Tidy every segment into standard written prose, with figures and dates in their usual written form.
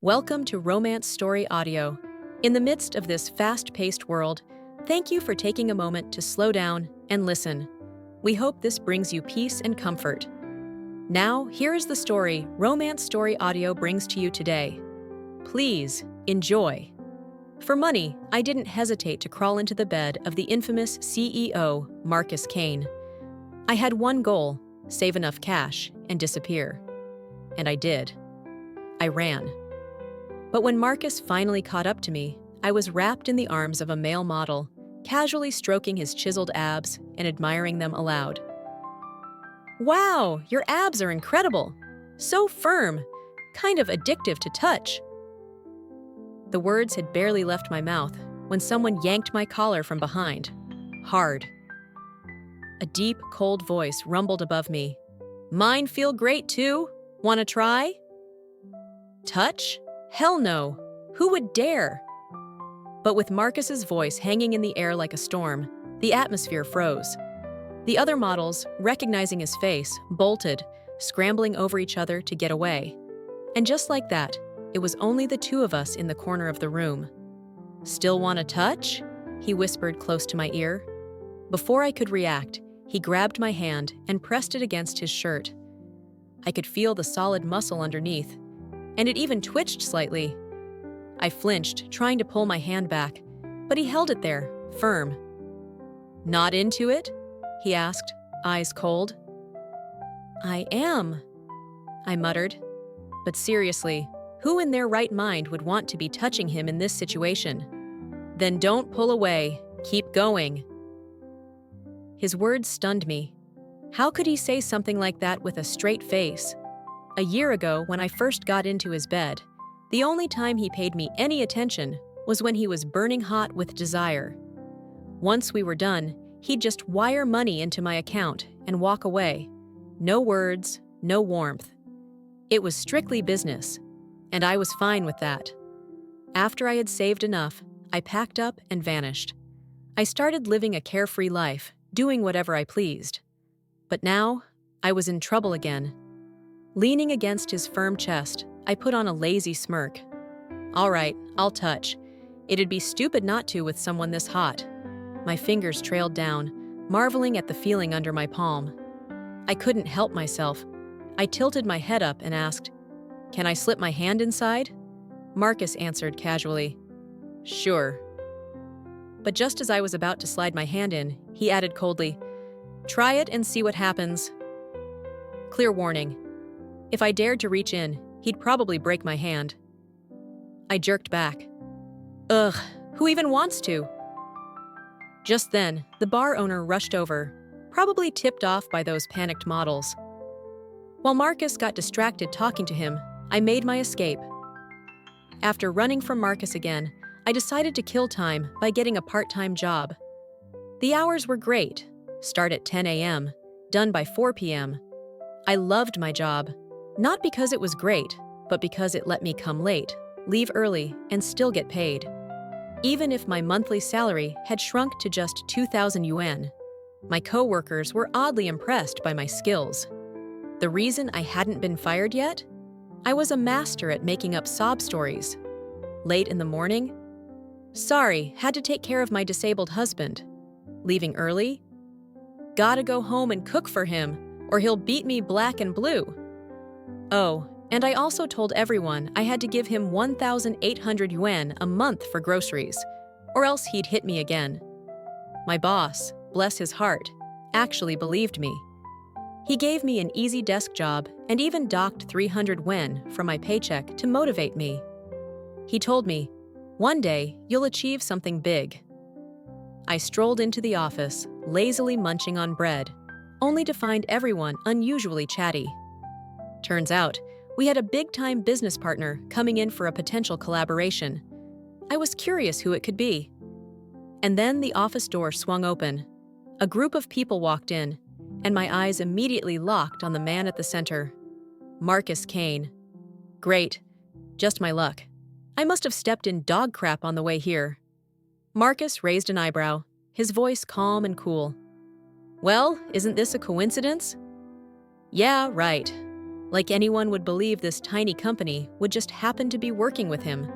Welcome to Romance Story Audio. In the midst of this fast-paced world, thank you for taking a moment to slow down and listen. We hope this brings you peace and comfort. Now, here is the story Romance Story Audio brings to you today. Please enjoy. For money, I didn't hesitate to crawl into the bed of the infamous CEO, Marcus Kane. I had one goal: save enough cash and disappear. And I did. I ran. But when Marcus finally caught up to me, I was wrapped in the arms of a male model, casually stroking his chiseled abs and admiring them aloud. "Wow, your abs are incredible! So firm, kind of addictive to touch." The words had barely left my mouth when someone yanked my collar from behind. Hard. A deep, cold voice rumbled above me. "Mine feel great too. Wanna try?" Touch? Hell no. Who would dare? But with Marcus's voice hanging in the air like a storm, the atmosphere froze. The other models, recognizing his face, bolted, scrambling over each other to get away. And just like that, it was only the two of us in the corner of the room. "Still want a touch?" he whispered close to my ear. Before I could react, he grabbed my hand and pressed it against his shirt. I could feel the solid muscle underneath, and it even twitched slightly. I flinched, trying to pull my hand back, but he held it there, firm. "Not into it?" he asked, eyes cold. "I am," I muttered. But seriously, who in their right mind would want to be touching him in this situation? "Then don't pull away. Keep going." His words stunned me. How could he say something like that with a straight face? A year ago, when I first got into his bed, the only time he paid me any attention was when he was burning hot with desire. Once we were done, he'd just wire money into my account and walk away. No words, no warmth. It was strictly business, and I was fine with that. After I had saved enough, I packed up and vanished. I started living a carefree life, doing whatever I pleased. But now, I was in trouble again. Leaning against his firm chest, I put on a lazy smirk. "All right, I'll touch. It'd be stupid not to with someone this hot." My fingers trailed down, marveling at the feeling under my palm. I couldn't help myself. I tilted my head up and asked, "Can I slip my hand inside?" Marcus answered casually, "Sure." But just as I was about to slide my hand in, he added coldly, "Try it and see what happens." Clear warning. If I dared to reach in, he'd probably break my hand. I jerked back. Ugh, who even wants to? Just then, the bar owner rushed over, probably tipped off by those panicked models. While Marcus got distracted talking to him, I made my escape. After running from Marcus again, I decided to kill time by getting a part-time job. The hours were great. Start at 10 a.m., done by 4 p.m. I loved my job. Not because it was great, but because it let me come late, leave early, and still get paid. Even if my monthly salary had shrunk to just 2,000 yuan, my co-workers were oddly impressed by my skills. The reason I hadn't been fired yet? I was a master at making up sob stories. Late in the morning? "Sorry, had to take care of my disabled husband." Leaving early? "Gotta go home and cook for him, or he'll beat me black and blue." Oh, and I also told everyone I had to give him 1,800 yuan a month for groceries, or else he'd hit me again. My boss, bless his heart, actually believed me. He gave me an easy desk job and even docked 300 yuan from my paycheck to motivate me. He told me, "One day, you'll achieve something big." I strolled into the office, lazily munching on bread, only to find everyone unusually chatty. Turns out, we had a big-time business partner coming in for a potential collaboration. I was curious who it could be. And then the office door swung open. A group of people walked in, and my eyes immediately locked on the man at the center. Marcus Kane. Great. Just my luck. I must have stepped in dog crap on the way here. Marcus raised an eyebrow, his voice calm and cool. "Well, isn't this a coincidence?" "Yeah, right." Like anyone would believe this tiny company would just happen to be working with him.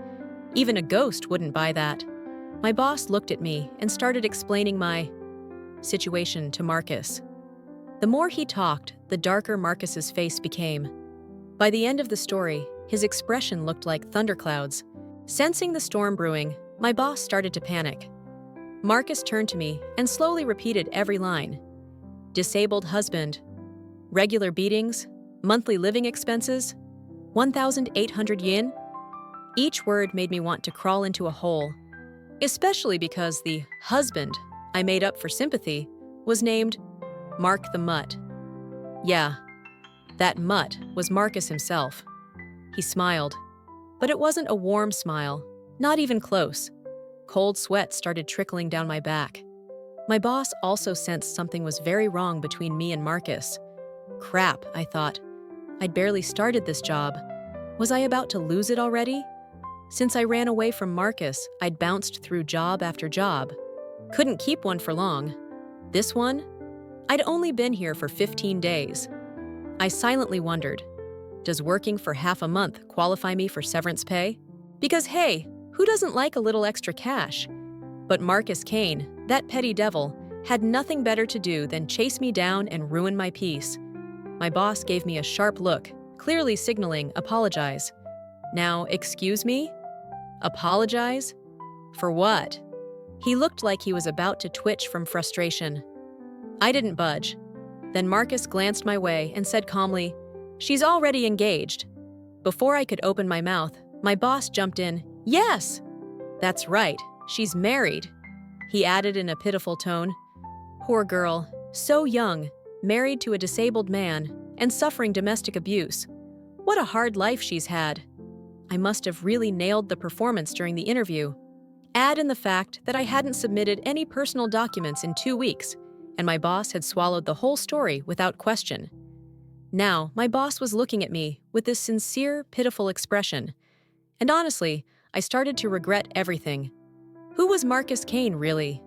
Even a ghost wouldn't buy that. My boss looked at me and started explaining my situation to Marcus. The more he talked, the darker Marcus's face became. By the end of the story, his expression looked like thunderclouds. Sensing the storm brewing, my boss started to panic. Marcus turned to me and slowly repeated every line. Disabled husband, regular beatings, monthly living expenses, 1,800 yen. Each word made me want to crawl into a hole, especially because the husband I made up for sympathy was named Mark the Mutt. Yeah, that mutt was Marcus himself. He smiled, but it wasn't a warm smile, not even close. Cold sweat started trickling down my back. My boss also sensed something was very wrong between me and Marcus. Crap, I thought. I'd barely started this job. Was I about to lose it already? Since I ran away from Marcus, I'd bounced through job after job. Couldn't keep one for long. This one? I'd only been here for 15 days. I silently wondered, does working for half a month qualify me for severance pay? Because hey, who doesn't like a little extra cash? But Marcus Kane, that petty devil, had nothing better to do than chase me down and ruin my peace. My boss gave me a sharp look, clearly signaling apologize. Now, excuse me? Apologize? For what? He looked like he was about to twitch from frustration. I didn't budge. Then Marcus glanced my way and said calmly, "She's already engaged." Before I could open my mouth, my boss jumped in. "Yes!" "That's right, she's married," he added in a pitiful tone. Poor girl, so young, married to a disabled man, and suffering domestic abuse. What a hard life she's had. I must have really nailed the performance during the interview. Add in the fact that I hadn't submitted any personal documents in 2 weeks, and my boss had swallowed the whole story without question. Now, my boss was looking at me with this sincere, pitiful expression. And honestly, I started to regret everything. Who was Marcus Kane, really?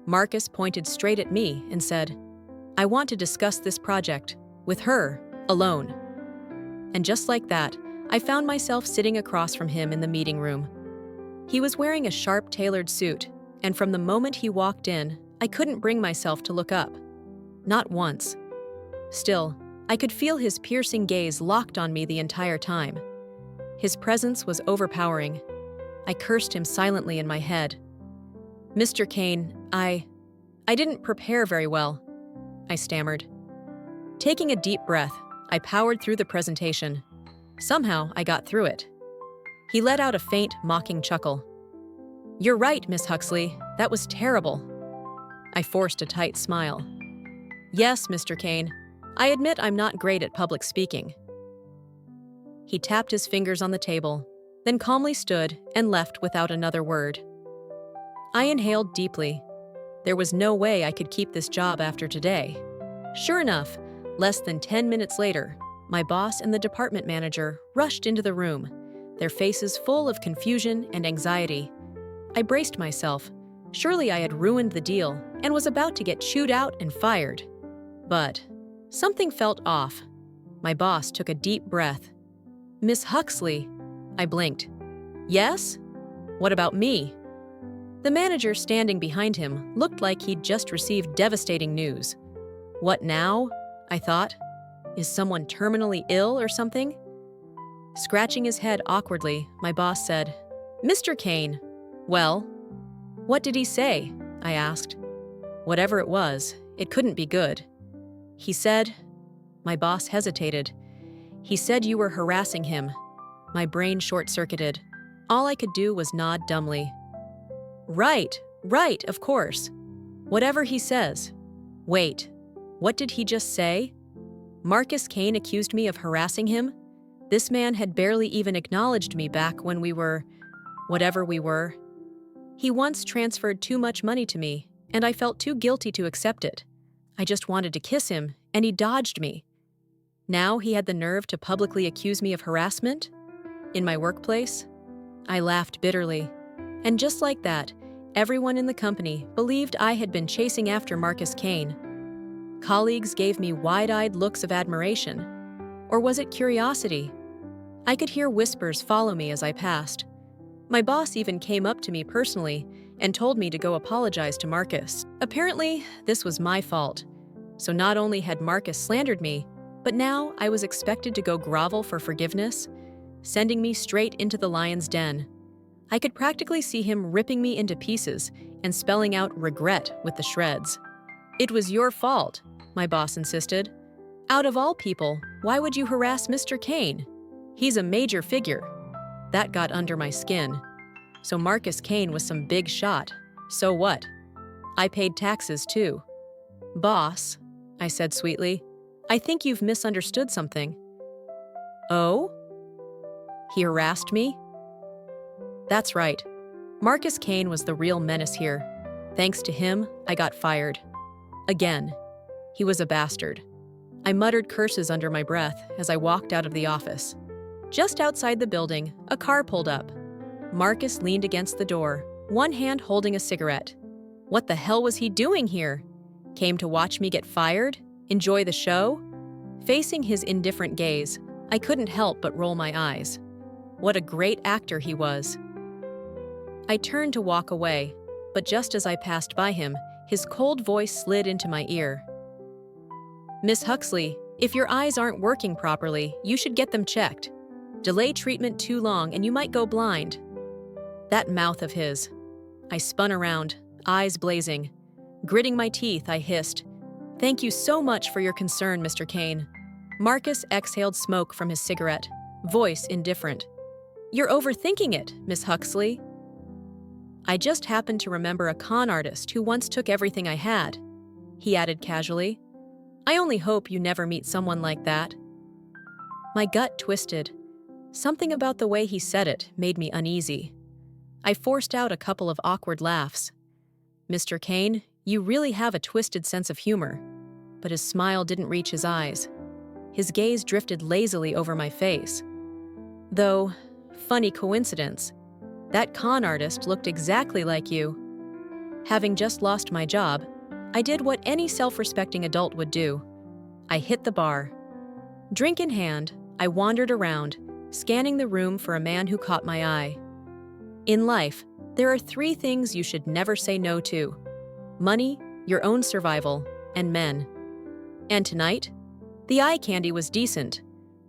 Marcus pointed straight at me and said, "I want to discuss this project with her, alone." And just like that, I found myself sitting across from him in the meeting room. He was wearing a sharp, tailored suit, and from the moment he walked in, I couldn't bring myself to look up. Not once. Still, I could feel his piercing gaze locked on me the entire time. His presence was overpowering. I cursed him silently in my head. "Mr. Kane, I didn't prepare very well," I stammered. Taking a deep breath, I powered through the presentation. Somehow, I got through it. He let out a faint, mocking chuckle. "You're right, Miss Huxley. That was terrible." I forced a tight smile. "Yes, Mr. Kane. I admit I'm not great at public speaking." He tapped his fingers on the table, then calmly stood and left without another word. I inhaled deeply. There was no way I could keep this job after today. Sure enough, less than 10 minutes later, my boss and the department manager rushed into the room, their faces full of confusion and anxiety. I braced myself. Surely I had ruined the deal and was about to get chewed out and fired. But something felt off. My boss took a deep breath. "Miss Huxley," I blinked. "Yes? What about me?" The manager standing behind him looked like he'd just received devastating news. What now? I thought. Is someone terminally ill or something? Scratching his head awkwardly, my boss said, "Mr. Kane." "Well?" "What did he say?" I asked. Whatever it was, it couldn't be good. He said, my boss hesitated. "He said you were harassing him." My brain short-circuited. All I could do was nod dumbly. Right, of course. Whatever he says. Wait, what did he just say? Marcus Kane accused me of harassing him? This man had barely even acknowledged me back when we were, whatever we were. He once transferred too much money to me, and I felt too guilty to accept it. I just wanted to kiss him, and he dodged me. Now he had the nerve to publicly accuse me of harassment? In my workplace? I laughed bitterly. And just like that, everyone in the company believed I had been chasing after Marcus Kane. Colleagues gave me wide-eyed looks of admiration. Or was it curiosity? I could hear whispers follow me as I passed. My boss even came up to me personally and told me to go apologize to Marcus. Apparently, this was my fault. So not only had Marcus slandered me, but now I was expected to go grovel for forgiveness, sending me straight into the lion's den. I could practically see him ripping me into pieces and spelling out regret with the shreds. "It was your fault," my boss insisted. "Out of all people, why would you harass Mr. Kane? He's a major figure." That got under my skin. So Marcus Kane was some big shot. So what? I paid taxes too. "Boss," I said sweetly, "I think you've misunderstood something." "Oh?" He harassed me? That's right. Marcus Kane was the real menace here. Thanks to him, I got fired. Again. He was a bastard. I muttered curses under my breath as I walked out of the office. Just outside the building, a car pulled up. Marcus leaned against the door, one hand holding a cigarette. What the hell was he doing here? Came to watch me get fired? Enjoy the show? Facing his indifferent gaze, I couldn't help but roll my eyes. What a great actor he was. I turned to walk away, but just as I passed by him, his cold voice slid into my ear. "Miss Huxley, if your eyes aren't working properly, you should get them checked. Delay treatment too long and you might go blind." That mouth of his. I spun around, eyes blazing. Gritting my teeth, I hissed, "Thank you so much for your concern, Mr. Kane." Marcus exhaled smoke from his cigarette, voice indifferent. "You're overthinking it, Miss Huxley." "I just happened to remember a con artist who once took everything I had," he added casually. "I only hope you never meet someone like that." My gut twisted. Something about the way he said it made me uneasy. I forced out a couple of awkward laughs. "Mr. Kane, you really have a twisted sense of humor." But his smile didn't reach his eyes. His gaze drifted lazily over my face. Though, funny coincidence, that con artist looked exactly like you. Having just lost my job, I did what any self-respecting adult would do. I hit the bar. Drink in hand, I wandered around, scanning the room for a man who caught my eye. In life, there are 3 things you should never say no to: money, your own survival, and men. And tonight, the eye candy was decent.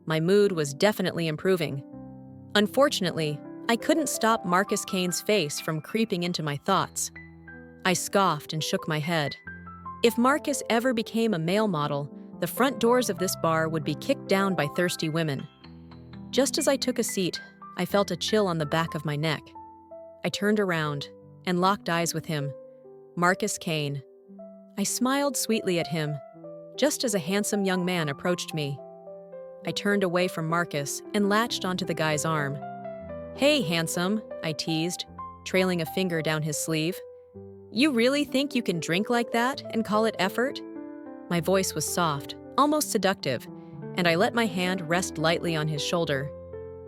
My mood was definitely improving. Unfortunately, I couldn't stop Marcus Kane's face from creeping into my thoughts. I scoffed and shook my head. If Marcus ever became a male model, the front doors of this bar would be kicked down by thirsty women. Just as I took a seat, I felt a chill on the back of my neck. I turned around and locked eyes with him, Marcus Kane. I smiled sweetly at him, just as a handsome young man approached me. I turned away from Marcus and latched onto the guy's arm. "Hey, handsome," I teased, trailing a finger down his sleeve. "You really think you can drink like that and call it effort?" My voice was soft, almost seductive, and I let my hand rest lightly on his shoulder.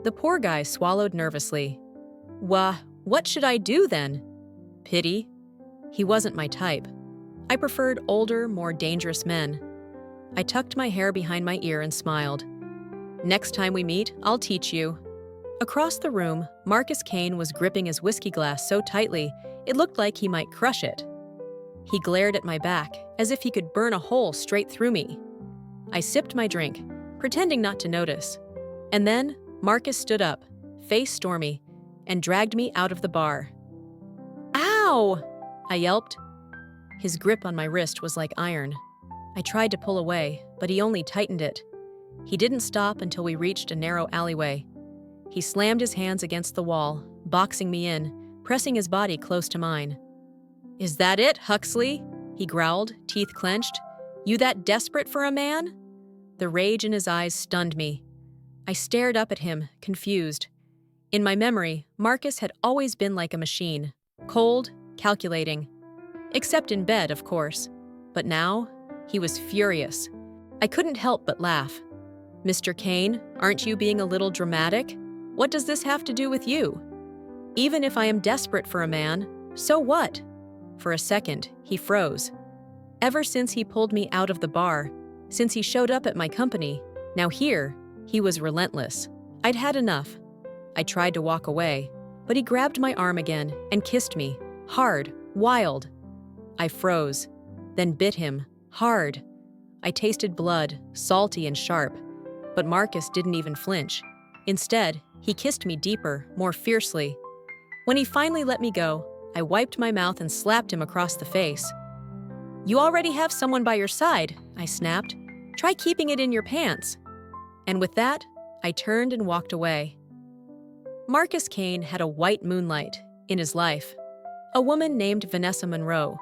The poor guy swallowed nervously. What should I do then? Pity? He wasn't my type. I preferred older, more dangerous men. I tucked my hair behind my ear and smiled. "Next time we meet, I'll teach you." Across the room, Marcus Kane was gripping his whiskey glass so tightly, it looked like he might crush it. He glared at my back, as if he could burn a hole straight through me. I sipped my drink, pretending not to notice. And then, Marcus stood up, face stormy, and dragged me out of the bar. "Ow!" I yelped. His grip on my wrist was like iron. I tried to pull away, but he only tightened it. He didn't stop until we reached a narrow alleyway. He slammed his hands against the wall, boxing me in, pressing his body close to mine. "Is that it, Huxley?" he growled, teeth clenched. "You that desperate for a man?" The rage in his eyes stunned me. I stared up at him, confused. In my memory, Marcus had always been like a machine, cold, calculating. Except in bed, of course. But now, he was furious. I couldn't help but laugh. "Mr. Kane, aren't you being a little dramatic? What does this have to do with you? Even if I am desperate for a man, so what?" For a second, he froze. Ever since he pulled me out of the bar, since he showed up at my company, now here, He was relentless. I'd had enough. I tried to walk away, but he grabbed my arm again and kissed me, hard, wild. I froze, then bit him, hard. I tasted blood, salty and sharp, but Marcus didn't even flinch. Instead, he kissed me deeper, more fiercely. When he finally let me go, I wiped my mouth and slapped him across the face. "You already have someone by your side," I snapped. "Try keeping it in your pants." And with that, I turned and walked away. Marcus Kane had a white moonlight in his life, a woman named Vanessa Monroe.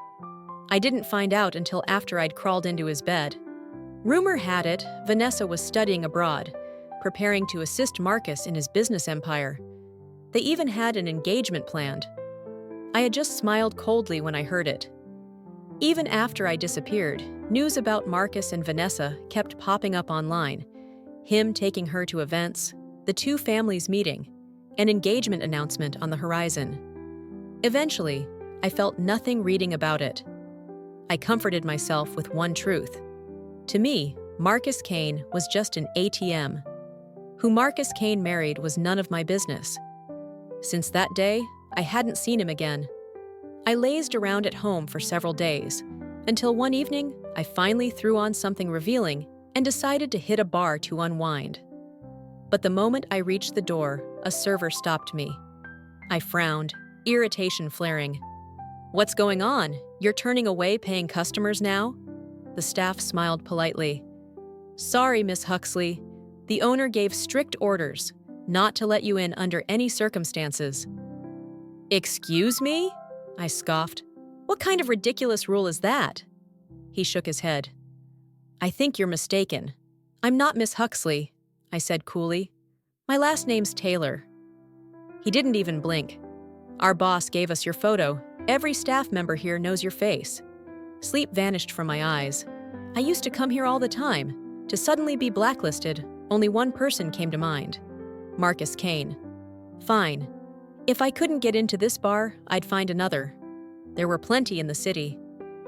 I didn't find out until after I'd crawled into his bed. Rumor had it Vanessa was studying abroad, preparing to assist Marcus in his business empire. They even had an engagement planned. I had just smiled coldly when I heard it. Even after I disappeared, news about Marcus and Vanessa kept popping up online. Him taking her to events, the two families meeting, an engagement announcement on the horizon. Eventually, I felt nothing reading about it. I comforted myself with one truth. To me, Marcus Kane was just an ATM. Who Marcus Kane married was none of my business. Since that day, I hadn't seen him again. I lazed around at home for several days, until one evening, I finally threw on something revealing and decided to hit a bar to unwind. But the moment I reached the door, a server stopped me. I frowned, irritation flaring. "What's going on? You're turning away paying customers now?" The staff smiled politely. "Sorry, Miss Huxley. The owner gave strict orders not to let you in under any circumstances." "Excuse me?" I scoffed. "What kind of ridiculous rule is that?" He shook his head. "I think you're mistaken. I'm not Miss Huxley," I said coolly. "My last name's Taylor." He didn't even blink. "Our boss gave us your photo. Every staff member here knows your face." Sleep vanished from my eyes. I used to come here all the time. To suddenly be blacklisted, only one person came to mind. Marcus Kane. Fine. If I couldn't get into this bar, I'd find another. There were plenty in the city.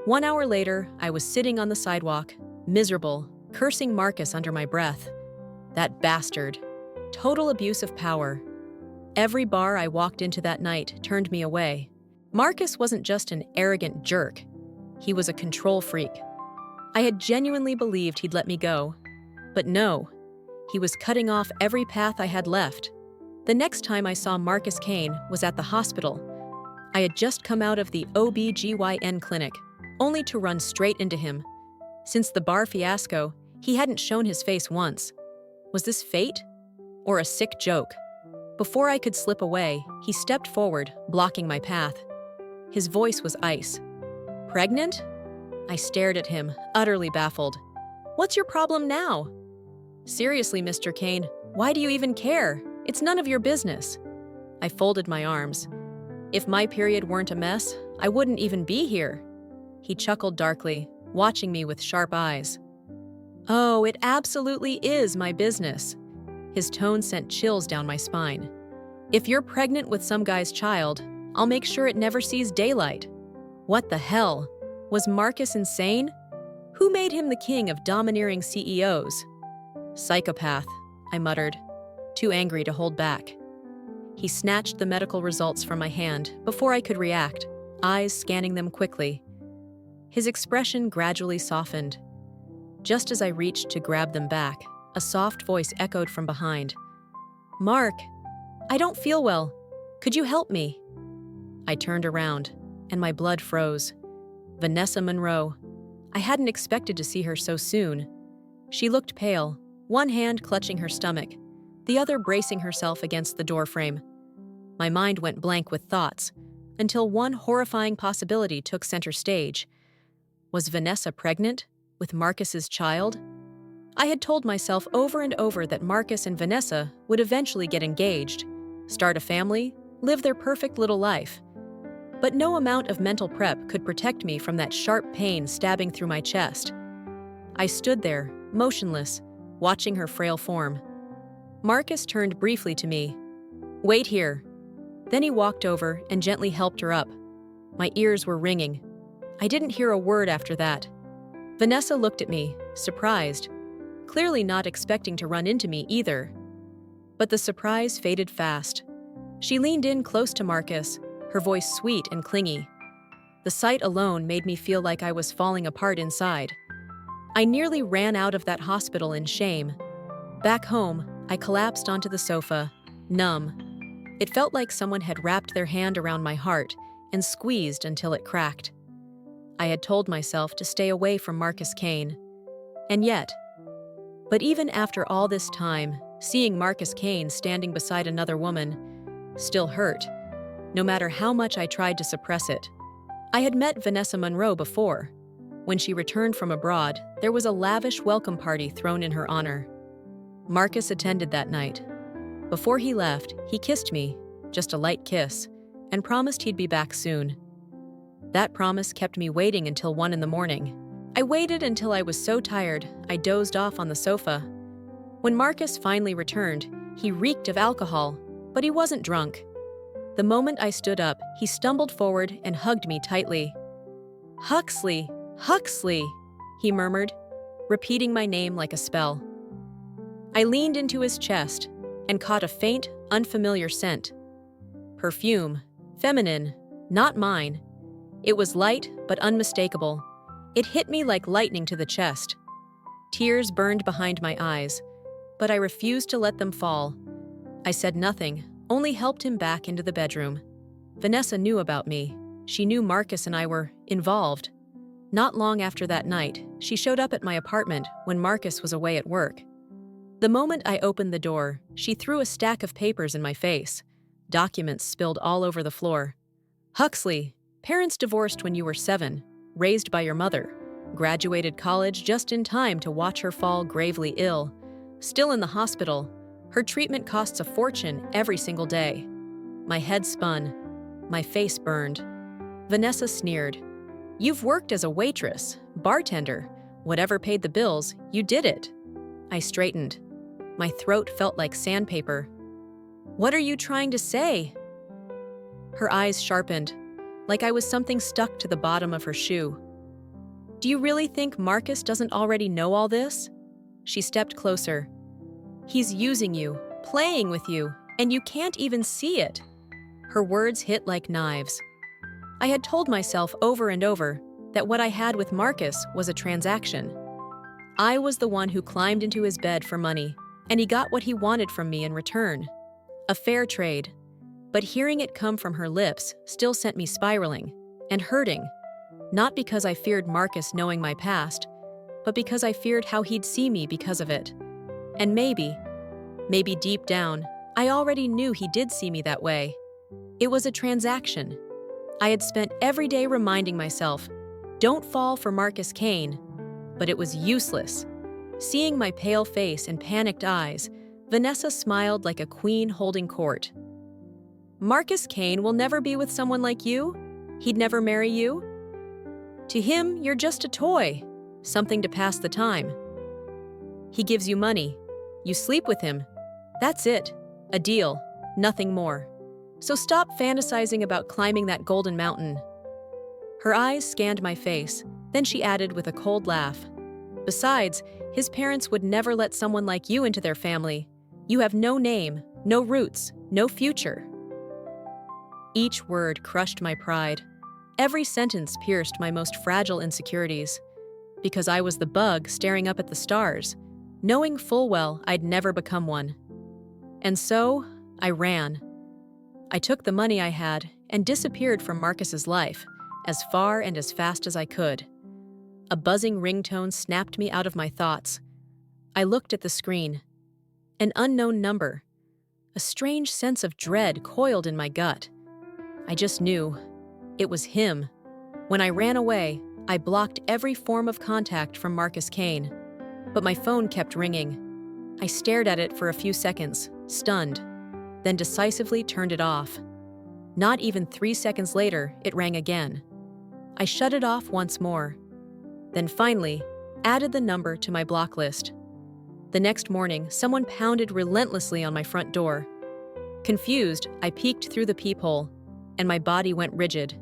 1 hour later, I was sitting on the sidewalk, miserable, cursing Marcus under my breath. That bastard. Total abuse of power. Every bar I walked into that night turned me away. Marcus wasn't just an arrogant jerk. He was a control freak. I had genuinely believed he'd let me go. But no, he was cutting off every path I had left. The next time I saw Marcus Kane was at the hospital. I had just come out of the OB/GYN clinic, only to run straight into him. Since the bar fiasco, he hadn't shown his face once. Was this fate? Or a sick joke? Before I could slip away, he stepped forward, blocking my path. His voice was ice. "Pregnant?" I stared at him, utterly baffled. "What's your problem now?" "Seriously, Mr. Kane, why do you even care? It's none of your business." I folded my arms. If my period weren't a mess, I wouldn't even be here. He chuckled darkly, watching me with sharp eyes. "Oh, it absolutely is my business." His tone sent chills down my spine. "If you're pregnant with some guy's child, I'll make sure it never sees daylight." What the hell? Was Marcus insane? Who made him the king of domineering CEOs? "Psychopath," I muttered, too angry to hold back. He snatched the medical results from my hand before I could react, eyes scanning them quickly. His expression gradually softened. Just as I reached to grab them back, a soft voice echoed from behind. "Mark, I don't feel well. Could you help me?" I turned around, and my blood froze. Vanessa Monroe. I hadn't expected to see her so soon. She looked pale, one hand clutching her stomach, the other bracing herself against the doorframe. My mind went blank with thoughts, until one horrifying possibility took center stage. Was Vanessa pregnant with Marcus's child? I had told myself over and over that Marcus and Vanessa would eventually get engaged, start a family, live their perfect little life. But no amount of mental prep could protect me from that sharp pain stabbing through my chest. I stood there, motionless, watching her frail form. Marcus turned briefly to me. "Wait here." Then he walked over and gently helped her up. My ears were ringing. I didn't hear a word after that. Vanessa looked at me, surprised. clearly not expecting to run into me either. But the surprise faded fast. She leaned in close to Marcus, her voice sweet and clingy. The sight alone made me feel like I was falling apart inside. I nearly ran out of that hospital in shame. Back home, I collapsed onto the sofa, numb. It felt like someone had wrapped their hand around my heart and squeezed until it cracked. I had told myself to stay away from Marcus Kane. And yet, but even after all this time, seeing Marcus Kane standing beside another woman still hurt, no matter how much I tried to suppress it. I had met Vanessa Monroe before. When she returned from abroad, there was a lavish welcome party thrown in her honor. Marcus attended that night. Before he left, he kissed me, just a light kiss, and promised he'd be back soon. That promise kept me waiting until 1 a.m. I waited until I was so tired, I dozed off on the sofa. When Marcus finally returned, he reeked of alcohol, but he wasn't drunk. The moment I stood up, he stumbled forward and hugged me tightly. "Huxley, Huxley," he murmured, repeating my name like a spell. I leaned into his chest and caught a faint, unfamiliar scent. Perfume, feminine, not mine. It was light but unmistakable. It hit me like lightning to the chest. Tears burned behind my eyes, but I refused to let them fall. I said nothing, only helped him back into the bedroom. Vanessa knew about me. She knew Marcus and I were involved. Not long after that night, she showed up at my apartment when Marcus was away at work. The moment I opened the door, she threw a stack of papers in my face. Documents spilled all over the floor. "Huxley, parents divorced when you were 7, raised by your mother, graduated college just in time to watch her fall gravely ill. Still in the hospital, her treatment costs a fortune every single day." My head spun. My face burned. Vanessa sneered. "You've worked as a waitress, bartender. Whatever paid the bills, you did it." I straightened. My throat felt like sandpaper. "What are you trying to say?" Her eyes sharpened, like I was something stuck to the bottom of her shoe. "Do you really think Marcus doesn't already know all this?" She stepped closer. "He's using you, playing with you, and you can't even see it." Her words hit like knives. I had told myself over and over that what I had with Marcus was a transaction. I was the one who climbed into his bed for money, and he got what he wanted from me in return. A fair trade. But hearing it come from her lips still sent me spiraling and hurting, not because I feared Marcus knowing my past, but because I feared how he'd see me because of it. And maybe deep down, I already knew he did see me that way. It was a transaction. I had spent every day reminding myself, don't fall for Marcus Kane, but it was useless. Seeing my pale face and panicked eyes, Vanessa smiled like a queen holding court. "Marcus Kane will never be with someone like you? He'd never marry you? To him, you're just a toy, something to pass the time. He gives you money. You sleep with him. That's it. A deal. Nothing more. So stop fantasizing about climbing that golden mountain." Her eyes scanned my face, then she added with a cold laugh, "Besides, his parents would never let someone like you into their family. You have no name, no roots, no future." Each word crushed my pride. Every sentence pierced my most fragile insecurities. Because I was the bug staring up at the stars, knowing full well I'd never become one. And so, I ran. I took the money I had and disappeared from Marcus's life, as far and as fast as I could. A buzzing ringtone snapped me out of my thoughts. I looked at the screen. An unknown number. A strange sense of dread coiled in my gut. I just knew. It was him. When I ran away, I blocked every form of contact from Marcus Kane. But my phone kept ringing. I stared at it for a few seconds, stunned, then decisively turned it off. Not even 3 seconds later, it rang again. I shut it off once more, then finally added the number to my block list. The next morning, someone pounded relentlessly on my front door. Confused, I peeked through the peephole, and my body went rigid.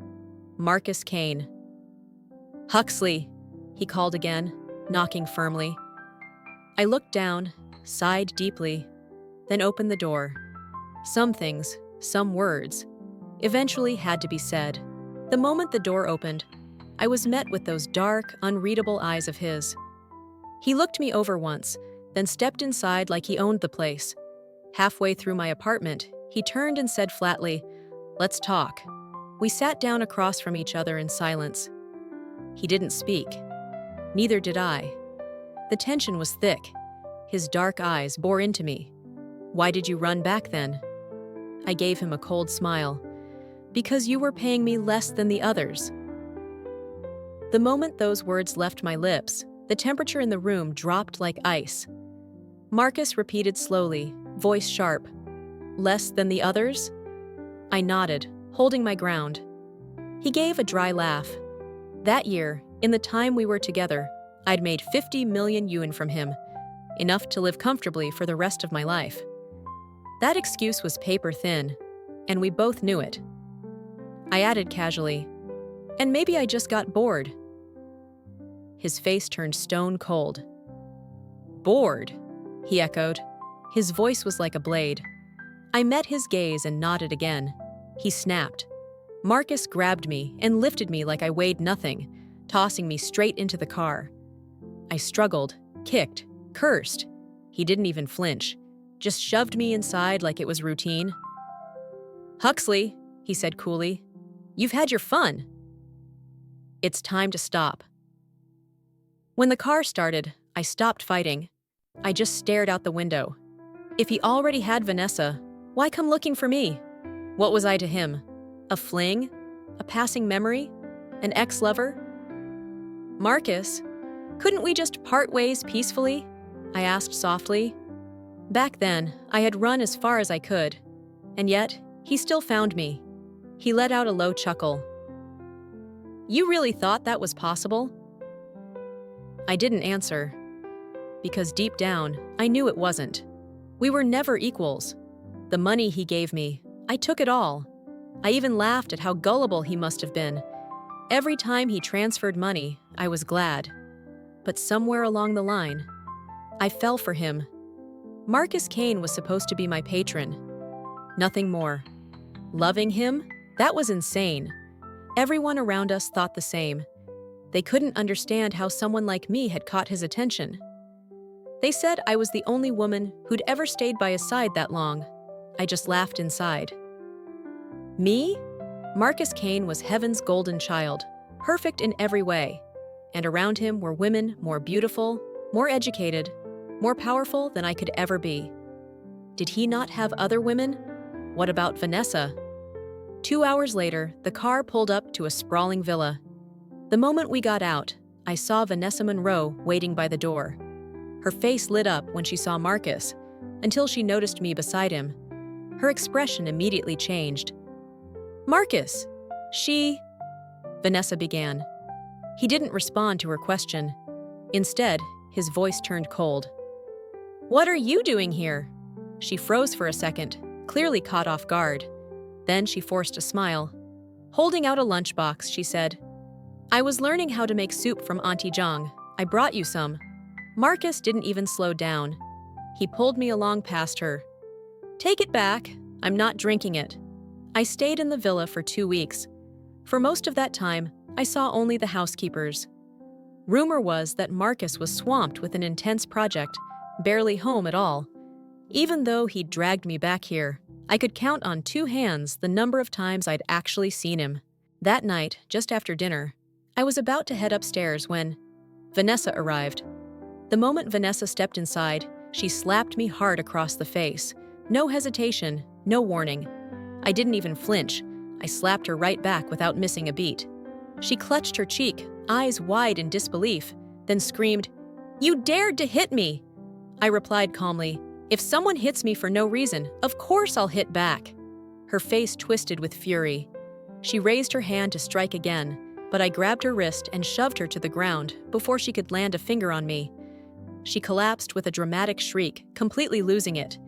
Marcus Kane. "Huxley," he called again, knocking firmly. I looked down, sighed deeply, then opened the door. Some things, some words, eventually had to be said. The moment the door opened, I was met with those dark, unreadable eyes of his. He looked me over once, then stepped inside like he owned the place. Halfway through my apartment, he turned and said flatly, "Let's talk." We sat down across from each other in silence. He didn't speak. Neither did I. The tension was thick. His dark eyes bore into me. "Why did you run back then?" I gave him a cold smile. "Because you were paying me less than the others." The moment those words left my lips, the temperature in the room dropped like ice. Marcus repeated slowly, voice sharp, "Less than the others?" I nodded, holding my ground. He gave a dry laugh. That year, in the time we were together, I'd made 50 million yuan from him, enough to live comfortably for the rest of my life. That excuse was paper thin, and we both knew it. I added casually, "And maybe I just got bored." His face turned stone cold. "Bored?" he echoed. His voice was like a blade. I met his gaze and nodded again. He snapped. Marcus grabbed me and lifted me like I weighed nothing, tossing me straight into the car. I struggled, kicked, cursed. He didn't even flinch, just shoved me inside like it was routine. "Huxley," he said coolly, "you've had your fun. It's time to stop." When the car started, I stopped fighting. I just stared out the window. If he already had Vanessa, why come looking for me? What was I to him? A fling? A passing memory? An ex-lover? "Marcus, couldn't we just part ways peacefully?" I asked softly. Back then, I had run as far as I could, and yet, he still found me. He let out a low chuckle. "You really thought that was possible?" I didn't answer, because deep down, I knew it wasn't. We were never equals. The money he gave me, I took it all. I even laughed at how gullible he must have been. Every time he transferred money, I was glad. But somewhere along the line, I fell for him. Marcus Kane was supposed to be my patron. Nothing more. Loving him? That was insane. Everyone around us thought the same. They couldn't understand how someone like me had caught his attention. They said I was the only woman who'd ever stayed by his side that long. I just laughed inside. Me? Marcus Kane was heaven's golden child, perfect in every way. And around him were women more beautiful, more educated, more powerful than I could ever be. Did he not have other women? What about Vanessa? 2 hours later, the car pulled up to a sprawling villa. The moment we got out, I saw Vanessa Monroe waiting by the door. Her face lit up when she saw Marcus, until she noticed me beside him. Her expression immediately changed. "Marcus, Vanessa began. He didn't respond to her question. Instead, his voice turned cold. "What are you doing here?" She froze for a second, clearly caught off guard. Then she forced a smile. Holding out a lunchbox, she said, "I was learning how to make soup from Auntie Zhang. I brought you some." Marcus didn't even slow down. He pulled me along past her. "Take it back. I'm not drinking it." I stayed in the villa for 2 weeks. For most of that time, I saw only the housekeepers. Rumor was that Marcus was swamped with an intense project, barely home at all. Even though he'd dragged me back here, I could count on 2 hands the number of times I'd actually seen him. That night, just after dinner, I was about to head upstairs when Vanessa arrived. The moment Vanessa stepped inside, she slapped me hard across the face. No hesitation, no warning. I didn't even flinch. I slapped her right back without missing a beat. She clutched her cheek, eyes wide in disbelief, then screamed, "You dared to hit me!" I replied calmly, "If someone hits me for no reason, of course I'll hit back." Her face twisted with fury. She raised her hand to strike again, but I grabbed her wrist and shoved her to the ground before she could land a finger on me. She collapsed with a dramatic shriek, completely losing it.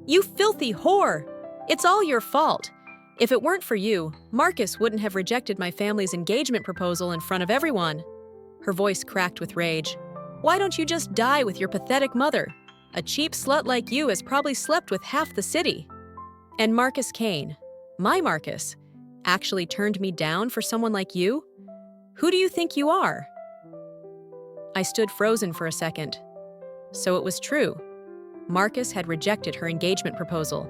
"You filthy whore! It's all your fault. If it weren't for you, Marcus wouldn't have rejected my family's engagement proposal in front of everyone." Her voice cracked with rage. Why don't you just die with your pathetic mother? A cheap slut like you has probably slept with half the city. And Marcus Kane, my Marcus, actually turned me down for someone like you? Who do you think you are? I stood frozen for a second. So it was true. Marcus had rejected her engagement proposal.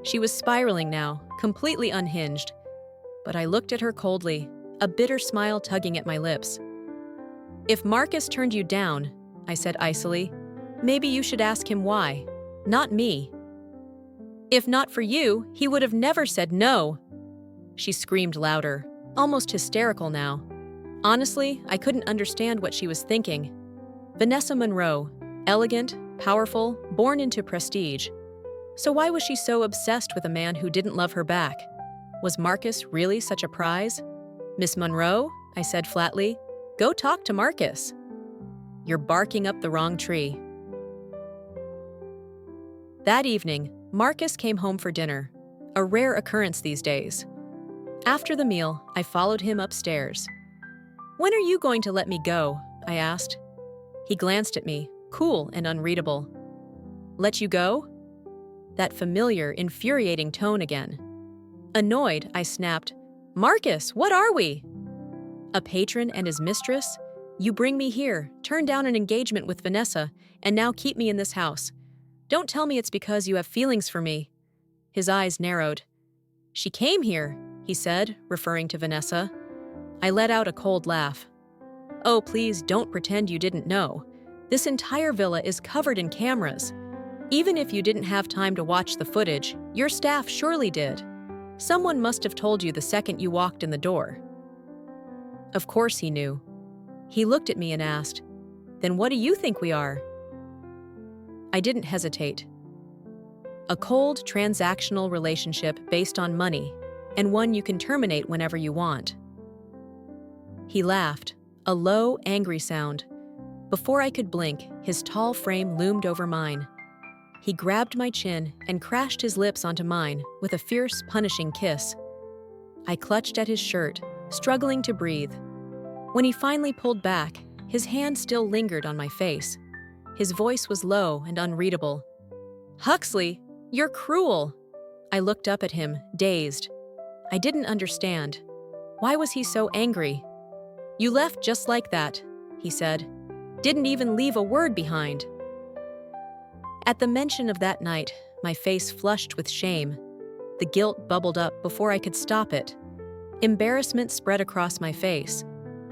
She was spiraling now, completely unhinged. But I looked at her coldly, a bitter smile tugging at my lips. If Marcus turned you down, I said icily, maybe you should ask him why, not me. If not for you, he would have never said no. She screamed louder, almost hysterical now. Honestly, I couldn't understand what she was thinking. Vanessa Monroe, elegant, powerful, born into prestige. So why was she so obsessed with a man who didn't love her back? Was Marcus really such a prize? Miss Monroe, I said flatly, go talk to Marcus. You're barking up the wrong tree. That evening, Marcus came home for dinner, a rare occurrence these days. After the meal, I followed him upstairs. When are you going to let me go? I asked. He glanced at me, cool and unreadable. Let you go? That familiar, infuriating tone again. Annoyed, I snapped, Marcus, what are we? A patron and his mistress? You bring me here, turn down an engagement with Vanessa, and now keep me in this house. Don't tell me it's because you have feelings for me. His eyes narrowed. She came here, he said, referring to Vanessa. I let out a cold laugh. Oh, please don't pretend you didn't know. This entire villa is covered in cameras. Even if you didn't have time to watch the footage, your staff surely did. Someone must have told you the second you walked in the door. Of course he knew. He looked at me and asked, Then what do you think we are? I didn't hesitate. A cold, transactional relationship based on money, and one you can terminate whenever you want. He laughed, a low, angry sound. Before I could blink, his tall frame loomed over mine. He grabbed my chin and crashed his lips onto mine with a fierce, punishing kiss. I clutched at his shirt, struggling to breathe. When he finally pulled back, his hand still lingered on my face. His voice was low and unreadable. Huxley, you're cruel. I looked up at him, dazed. I didn't understand. Why was he so angry? You left just like that, he said. Didn't even leave a word behind. At the mention of that night, my face flushed with shame. The guilt bubbled up before I could stop it. Embarrassment spread across my face.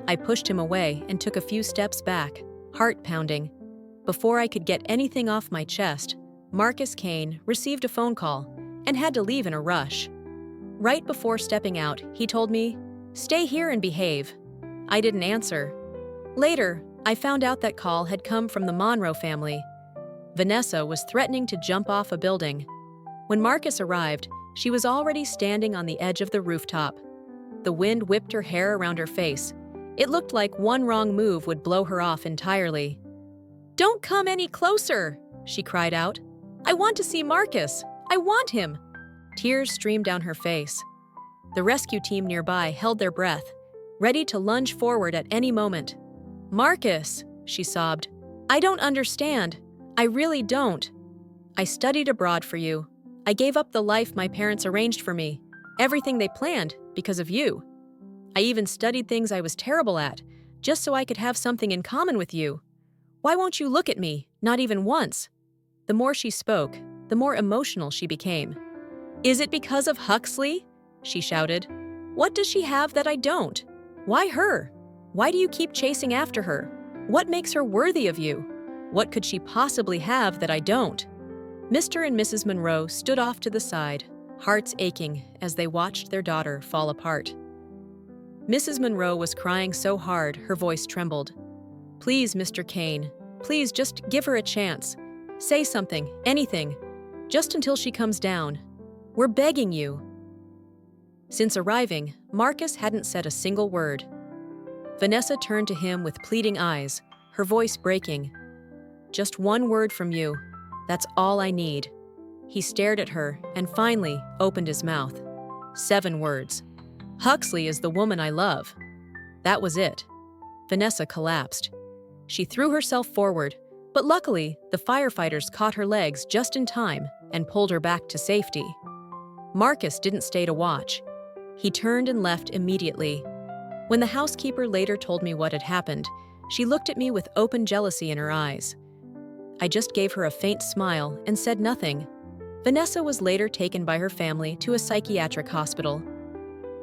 I pushed him away and took a few steps back, heart pounding. Before I could get anything off my chest, Marcus Kane received a phone call and had to leave in a rush. Right before stepping out, he told me, "Stay here and behave." I didn't answer. Later, I found out that call had come from the Monroe family. Vanessa was threatening to jump off a building. When Marcus arrived, she was already standing on the edge of the rooftop. The wind whipped her hair around her face. It looked like one wrong move would blow her off entirely. "Don't come any closer!" she cried out. "I want to see Marcus! I want him!" Tears streamed down her face. The rescue team nearby held their breath, ready to lunge forward at any moment. "Marcus," she sobbed. "I don't understand. I really don't. I studied abroad for you. I gave up the life my parents arranged for me, everything they planned, because of you. I even studied things I was terrible at, just so I could have something in common with you. Why won't you look at me, not even once?" The more she spoke, the more emotional she became. "Is it because of Huxley?" she shouted. "What does she have that I don't? Why her? Why do you keep chasing after her? What makes her worthy of you? What could she possibly have that I don't?" Mr. and Mrs. Monroe stood off to the side, hearts aching as they watched their daughter fall apart. Mrs. Monroe was crying so hard her voice trembled. "Please, Mr. Kane, please just give her a chance. Say something, anything, just until she comes down. We're begging you." Since arriving, Marcus hadn't said a single word. Vanessa turned to him with pleading eyes, her voice breaking. "Just one word from you. That's all I need." He stared at her and finally opened his mouth. 7 words. "Huxley is the woman I love." That was it. Vanessa collapsed. She threw herself forward, but luckily, the firefighters caught her legs just in time and pulled her back to safety. Marcus didn't stay to watch. He turned and left immediately. When the housekeeper later told me what had happened, she looked at me with open jealousy in her eyes. I just gave her a faint smile and said nothing. Vanessa was later taken by her family to a psychiatric hospital.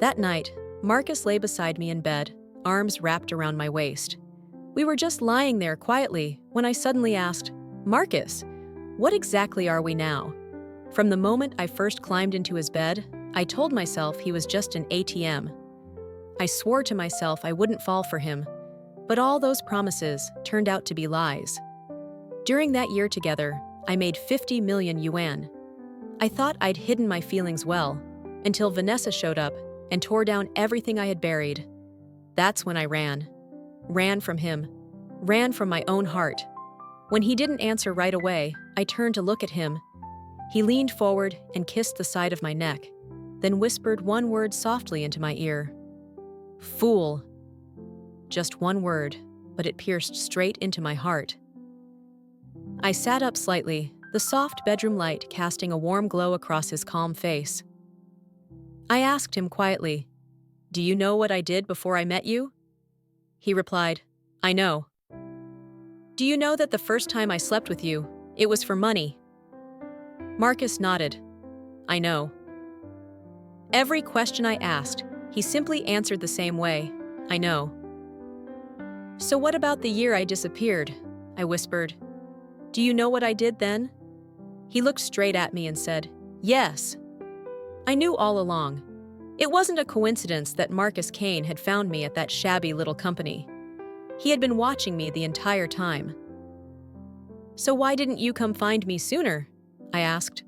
That night, Marcus lay beside me in bed, arms wrapped around my waist. We were just lying there quietly when I suddenly asked, "Marcus, what exactly are we now?" From the moment I first climbed into his bed, I told myself he was just an ATM. I swore to myself I wouldn't fall for him, but all those promises turned out to be lies. During that year together, I made 50 million yuan. I thought I'd hidden my feelings well, until Vanessa showed up and tore down everything I had buried. That's when I ran. Ran from him. Ran from my own heart. When he didn't answer right away, I turned to look at him. He leaned forward and kissed the side of my neck, then whispered one word softly into my ear. "Fool." Just one word, but it pierced straight into my heart. I sat up slightly, the soft bedroom light casting a warm glow across his calm face. I asked him quietly, "Do you know what I did before I met you?" He replied, "I know." "Do you know that the first time I slept with you, it was for money?" Marcus nodded. "I know." Every question I asked, he simply answered the same way, "I know." "So what about the year I disappeared?" I whispered. "Do you know what I did then?" He looked straight at me and said, "Yes." I knew all along. It wasn't a coincidence that Marcus Kane had found me at that shabby little company. He had been watching me the entire time. "So why didn't you come find me sooner?" I asked.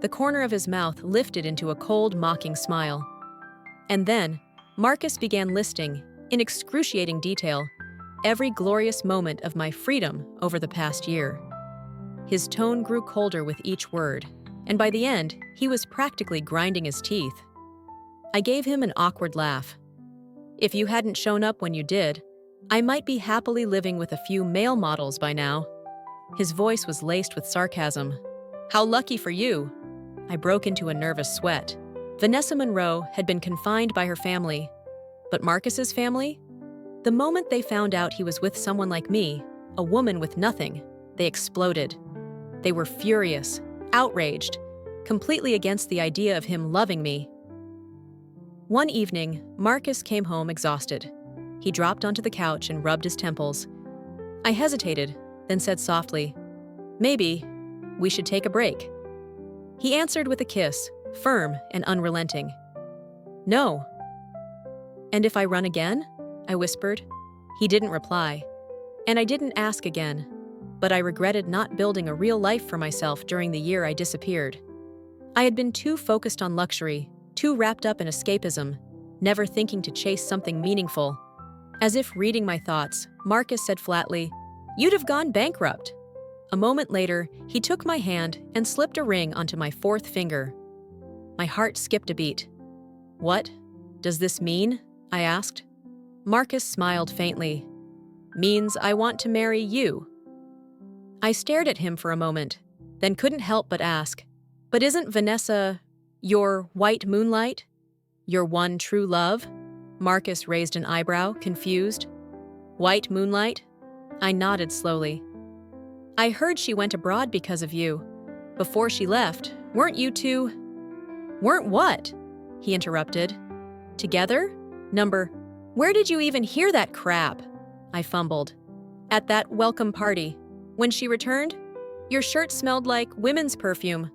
The corner of his mouth lifted into a cold, mocking smile. And then, Marcus began listing, in excruciating detail, every glorious moment of my freedom over the past year. His tone grew colder with each word, and by the end, he was practically grinding his teeth. I gave him an awkward laugh. "If you hadn't shown up when you did, I might be happily living with a few male models by now." His voice was laced with sarcasm. "How lucky for you." I broke into a nervous sweat. Vanessa Monroe had been confined by her family. But Marcus's family? The moment they found out he was with someone like me, a woman with nothing, they exploded. They were furious, outraged, completely against the idea of him loving me. One evening, Marcus came home exhausted. He dropped onto the couch and rubbed his temples. I hesitated, then said softly, "Maybe we should take a break." He answered with a kiss, firm and unrelenting. "No." "And if I run again?" I whispered. He didn't reply, and I didn't ask again, but I regretted not building a real life for myself during the year I disappeared. I had been too focused on luxury, too wrapped up in escapism, never thinking to chase something meaningful. As if reading my thoughts, Marcus said flatly, "You'd have gone bankrupt." A moment later, he took my hand and slipped a ring onto my fourth finger. My heart skipped a beat. "What does this mean?" I asked. Marcus smiled faintly. "Means I want to marry you." I stared at him for a moment, then couldn't help but ask, "But isn't Vanessa your white moonlight? Your one true love?" Marcus raised an eyebrow, confused. "White moonlight?" I nodded slowly. "I heard she went abroad because of you. Before she left, weren't you two—" "Weren't what?" he interrupted. "Together? Where did you even hear that crap?" I fumbled. "At that welcome party. When she returned, your shirt smelled like women's perfume."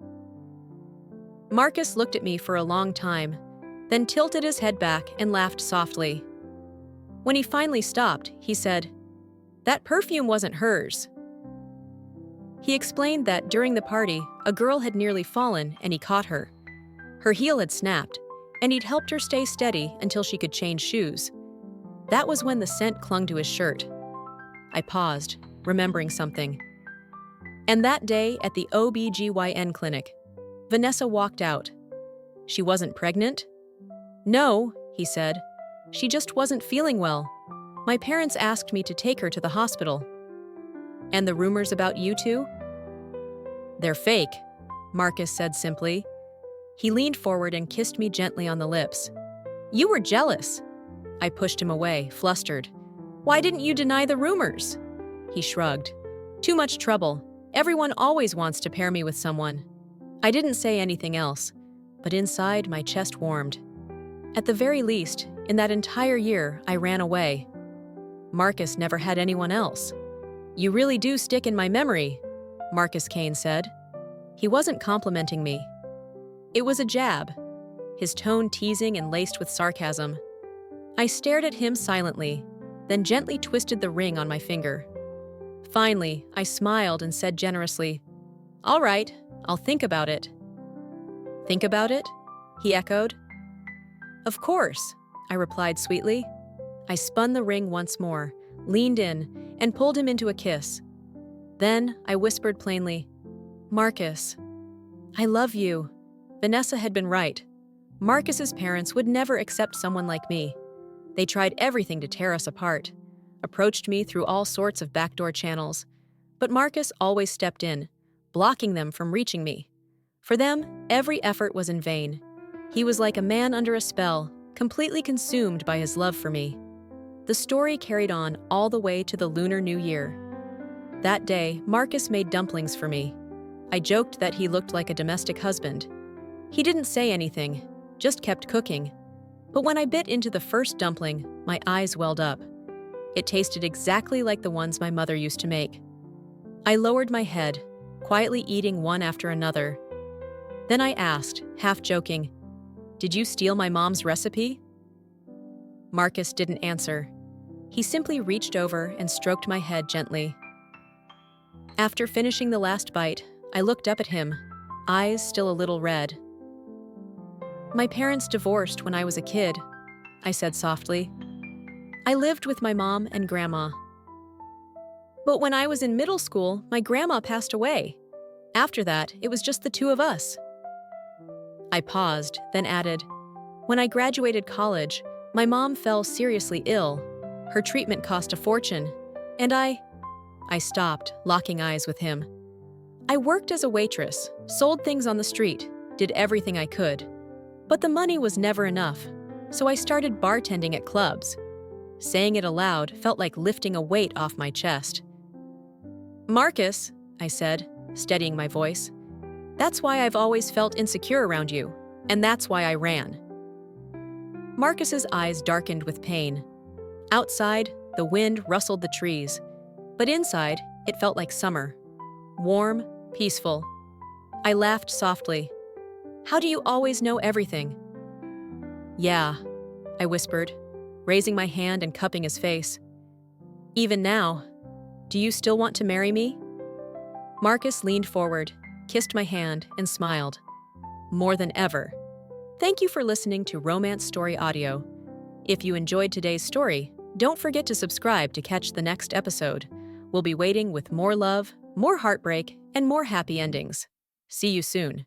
Marcus looked at me for a long time, then tilted his head back and laughed softly. When he finally stopped, he said, "That perfume wasn't hers." He explained that during the party, a girl had nearly fallen and he caught her. Her heel had snapped, and he'd helped her stay steady until she could change shoes. That was when the scent clung to his shirt. I paused, remembering something. And that day at the OB/GYN clinic, Vanessa walked out. She wasn't pregnant? "No," he said. "She just wasn't feeling well. My parents asked me to take her to the hospital. And the rumors about you two? They're fake, Marcus said simply. He leaned forward and kissed me gently on the lips. You were jealous. I pushed him away, flustered. Why didn't you deny the rumors? He shrugged. Too much trouble. Everyone always wants to pair me with someone. I didn't say anything else, but inside my chest warmed. At the very least, in that entire year, I ran away. Marcus never had anyone else. You really do stick in my memory, Marcus Kane said. He wasn't complimenting me. It was a jab, his tone teasing and laced with sarcasm. I stared at him silently, then gently twisted the ring on my finger. Finally, I smiled and said generously, All right, I'll think about it. Think about it? He echoed. Of course, I replied sweetly. I spun the ring once more, leaned in, and pulled him into a kiss. Then I whispered plainly, Marcus, I love you. Vanessa had been right. Marcus's parents would never accept someone like me. They tried everything to tear us apart, approached me through all sorts of backdoor channels, but Marcus always stepped in, blocking them from reaching me. For them, every effort was in vain. He was like a man under a spell, completely consumed by his love for me. The story carried on all the way to the Lunar New Year. That day, Marcus made dumplings for me. I joked that he looked like a domestic husband. He didn't say anything, just kept cooking. But when I bit into the first dumpling, my eyes welled up. It tasted exactly like the ones my mother used to make. I lowered my head, quietly eating one after another. Then I asked, half joking, Did you steal my mom's recipe? Marcus didn't answer. He simply reached over and stroked my head gently. After finishing the last bite, I looked up at him, eyes still a little red. My parents divorced when I was a kid, I said softly. I lived with my mom and grandma. But when I was in middle school, my grandma passed away. After that, it was just the two of us. I paused, then added, When I graduated college, my mom fell seriously ill. Her treatment cost a fortune, and I stopped, locking eyes with him. I worked as a waitress, sold things on the street, did everything I could. But the money was never enough, so I started bartending at clubs. Saying it aloud felt like lifting a weight off my chest. Marcus, I said, steadying my voice, that's why I've always felt insecure around you, and that's why I ran. Marcus's eyes darkened with pain. Outside, the wind rustled the trees, but inside, it felt like summer. Warm, peaceful. I laughed softly. How do you always know everything? Yeah, I whispered, raising my hand and cupping his face. Even now, do you still want to marry me? Marcus leaned forward, kissed my hand, and smiled. More than ever. Thank you for listening to Romance Story Audio. If you enjoyed today's story, don't forget to subscribe to catch the next episode. We'll be waiting with more love, more heartbreak, and more happy endings. See you soon.